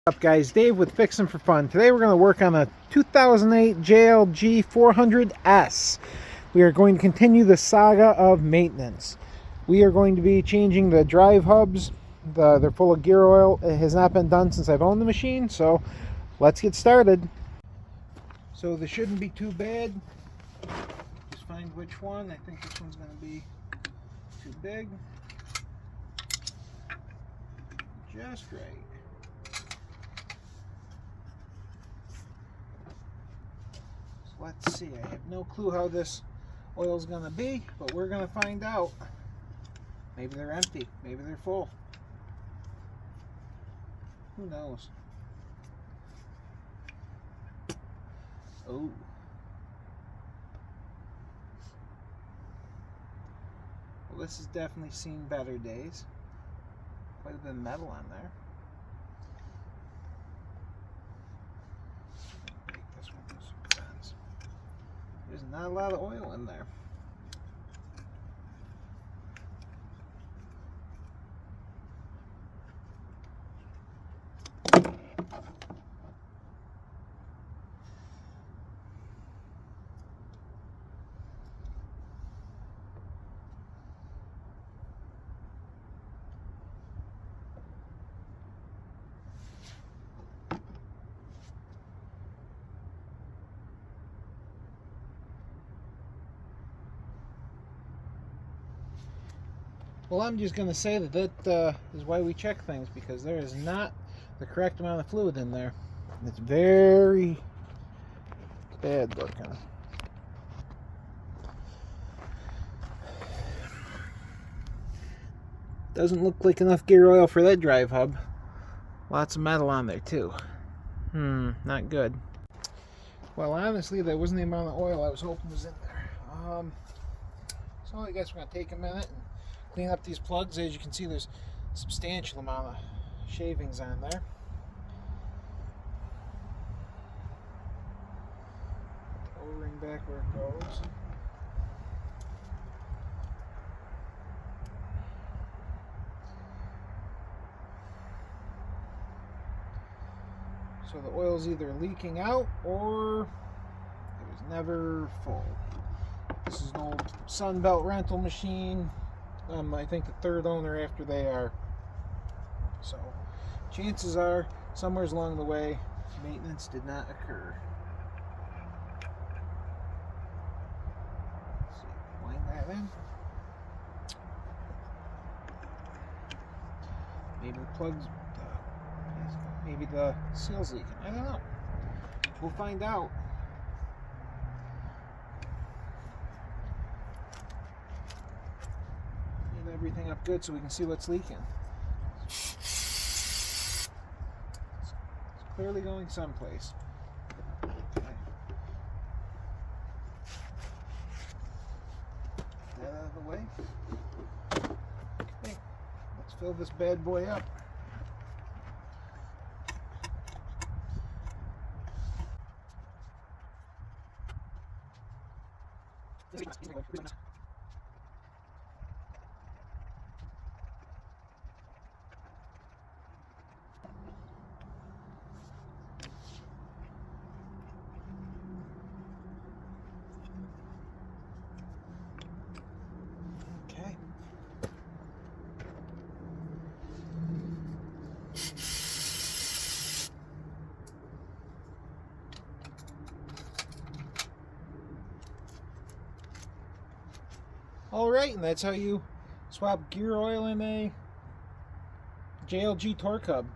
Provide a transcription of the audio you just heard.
What's up guys, Dave with Fixin' for Fun. Today we're going to work on a 2008 JLG 400S. We are going to continue the saga of maintenance. We are going to be changing the drive hubs. They're full of gear oil. It has not been done since I've owned the machine, so let's get started. So this shouldn't be too bad. Just find which one. I think this one's going to be too big. Just right. Let's see, I have no clue how this oil is going to be, but we're going to find out. Maybe they're empty, maybe they're full. Who knows? Oh. Well, this has definitely seen better days. Quite a bit of metal on there. There's not a lot of oil in there. Well, I'm just going to say that is why we check things, because there is not the correct amount of fluid in there. It's very bad looking. Doesn't look like enough gear oil for that drive hub. Lots of metal on there too. Not good. Well, honestly, that wasn't the amount of oil I was hoping was in there. So I guess we're going to take a minute and clean up these plugs. As you can see, there's a substantial amount of shavings on there. O-ring back where it goes. So the oil's either leaking out or it was never full. This is an old Sunbelt rental machine. I think the third owner after they are. So chances are somewhere along the way maintenance did not occur. Let's see, wind that in. Maybe the plugs, maybe the seal's leaking. I don't know. We'll find out. Everything up good so we can see what's leaking. It's clearly going someplace. Okay. Get that out of the way. Okay, let's fill this bad boy up. Alright, and that's how you swap gear oil in a JLG torque hub.